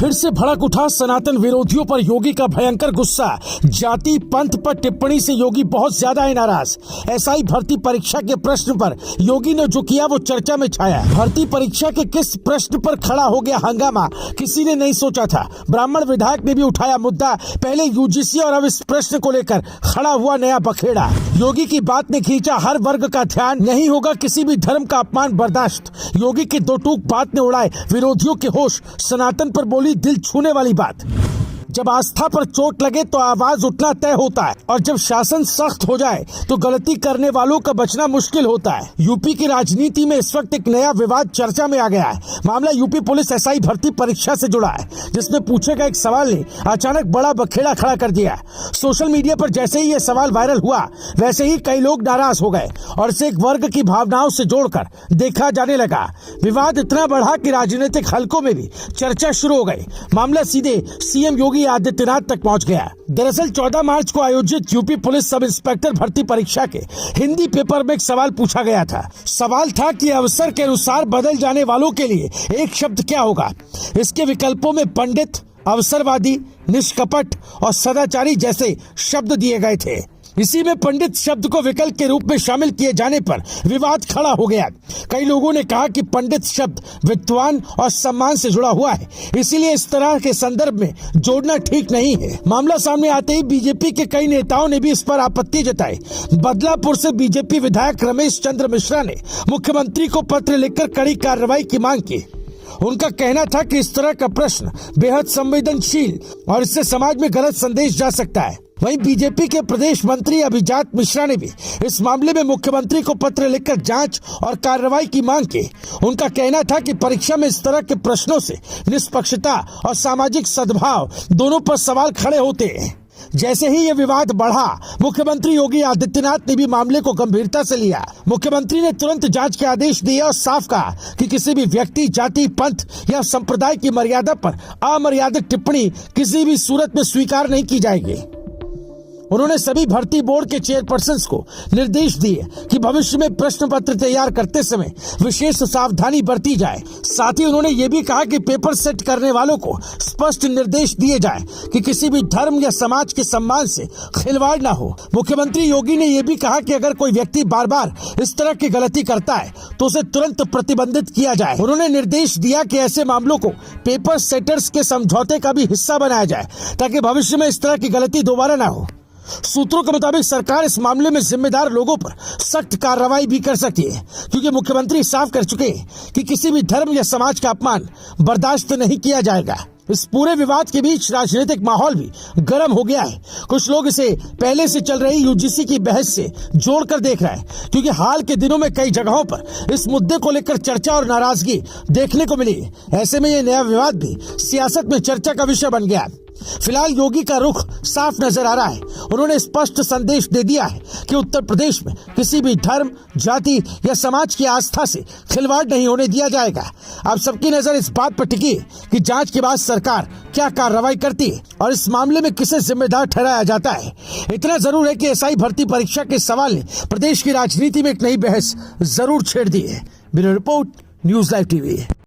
फिर से भड़क उठा सनातन विरोधियों पर योगी का भयंकर गुस्सा। जाति पंथ पर टिप्पणी से योगी बहुत ज्यादा है नाराज। एसआई भर्ती परीक्षा के प्रश्न पर योगी ने जो किया वो चर्चा में छाया। भर्ती परीक्षा के किस प्रश्न पर खड़ा हो गया हंगामा, किसी ने नहीं सोचा था। ब्राह्मण विधायक ने भी उठाया मुद्दा, पहले यूजीसी और अब इस प्रश्न को लेकर खड़ा हुआ नया बखेड़ा। योगी की बात ने खींचा हर वर्ग का ध्यान, नहीं होगा किसी भी धर्म का अपमान बर्दाश्त। योगी की दो टूक बात ने उड़ाए विरोधियों के होश, सनातन पर बोली दिल छूने वाली बात। जब आस्था पर चोट लगे तो आवाज उठना तय होता है, और जब शासन सख्त हो जाए तो गलती करने वालों का बचना मुश्किल होता है। यूपी की राजनीति में इस वक्त एक नया विवाद चर्चा में आ गया है। मामला यूपी पुलिस एसआई भर्ती परीक्षा से जुड़ा है, जिसमें पूछे गए एक सवाल ने अचानक बड़ा बखेड़ा खड़ा कर दिया। सोशल मीडिया पर जैसे ही ये सवाल वायरल हुआ, वैसे ही कई लोग नाराज हो गए और इसे एक वर्ग की भावनाओं से जोड़कर देखा जाने लगा। विवाद इतना बढ़ा कि राजनीतिक हलकों में भी चर्चा शुरू हो गई। मामला सीधे सीएम योगी आदित्यनाथ तक पहुंच गया। दरअसल 14 मार्च को आयोजित यूपी पुलिस सब इंस्पेक्टर भर्ती परीक्षा के हिंदी पेपर में एक सवाल पूछा गया था। सवाल था कि अवसर के अनुसार बदल जाने वालों के लिए एक शब्द क्या होगा। इसके विकल्पों में पंडित, अवसरवादी, निष्कपट और सदाचारी जैसे शब्द दिए गए थे। इसी में पंडित शब्द को विकल्प के रूप में शामिल किए जाने पर विवाद खड़ा हो गया। कई लोगों ने कहा कि पंडित शब्द विद्वान और सम्मान से जुड़ा हुआ है, इसीलिए इस तरह के संदर्भ में जोड़ना ठीक नहीं है। मामला सामने आते ही बीजेपी के कई नेताओं ने भी इस पर आपत्ति जताई। बदलापुर से बीजेपी विधायक रमेश चंद्र मिश्रा ने मुख्यमंत्री को पत्र लिखकर कड़ी कार्रवाई की मांग की। उनका कहना था कि इस तरह का प्रश्न बेहद संवेदनशील और इससे समाज में गलत संदेश जा सकता है। वहीं बीजेपी के प्रदेश मंत्री अभिजात मिश्रा ने भी इस मामले में मुख्यमंत्री को पत्र लिखकर जांच और कार्रवाई की मांग की। उनका कहना था कि परीक्षा में इस तरह के प्रश्नों से निष्पक्षता और सामाजिक सद्भाव दोनों पर सवाल खड़े होते हैं। जैसे ही ये विवाद बढ़ा, मुख्यमंत्री योगी आदित्यनाथ ने भी मामले को गंभीरता से लिया। मुख्यमंत्री ने तुरंत जांच के आदेश दिए और साफ कहा कि किसी भी व्यक्ति, जाति, पंथ या संप्रदाय की मर्यादा पर अमर्यादित टिप्पणी किसी भी सूरत में स्वीकार नहीं की जाएगी। उन्होंने सभी भर्ती बोर्ड के चेयरपर्सन्स को निर्देश दिए कि भविष्य में प्रश्न पत्र तैयार करते समय विशेष सावधानी बरती जाए। साथ ही उन्होंने ये भी कहा कि पेपर सेट करने वालों को स्पष्ट निर्देश दिए जाए कि किसी भी धर्म या समाज के सम्मान से खिलवाड़ न हो। मुख्यमंत्री योगी ने यह भी कहा कि अगर कोई व्यक्ति बार बार इस तरह की गलती करता है तो उसे तुरंत प्रतिबंधित किया जाए। उन्होंने निर्देश दिया कि ऐसे मामलों को पेपर सेटर्स के समझौते का भी हिस्सा बनाया जाए, ताकि भविष्य में इस तरह की गलती दोबारा न हो। सूत्रों के मुताबिक सरकार इस मामले में जिम्मेदार लोगों पर सख्त कार्रवाई भी कर सकती है, क्योंकि मुख्यमंत्री साफ कर चुके हैं कि किसी भी धर्म या समाज का अपमान बर्दाश्त नहीं किया जाएगा। इस पूरे विवाद के बीच राजनीतिक माहौल भी गर्म हो गया है। कुछ लोग इसे पहले से चल रही यूजीसी की बहस से जोड़कर देख रहे हैं, क्योंकि हाल के दिनों में कई जगहों पर इस मुद्दे को लेकर चर्चा और नाराजगी देखने को मिली। ऐसे में ये नया विवाद भी सियासत में चर्चा का विषय बन गया। फिलहाल योगी का रुख साफ नजर आ रहा है। उन्होंने स्पष्ट संदेश दे दिया है कि उत्तर प्रदेश में किसी भी धर्म, जाति या समाज की आस्था से खिलवाड़ नहीं होने दिया जाएगा। अब सबकी नजर इस बात पर टिकी कि जांच के बाद सरकार क्या कार्रवाई करती है और इस मामले में किसे जिम्मेदार ठहराया जाता है। इतना जरूर है कि एसआई भर्ती परीक्षा के सवाल ने प्रदेश की राजनीति में एक नई बहस जरूर छेड़ दी है। Bureau report, news live TV.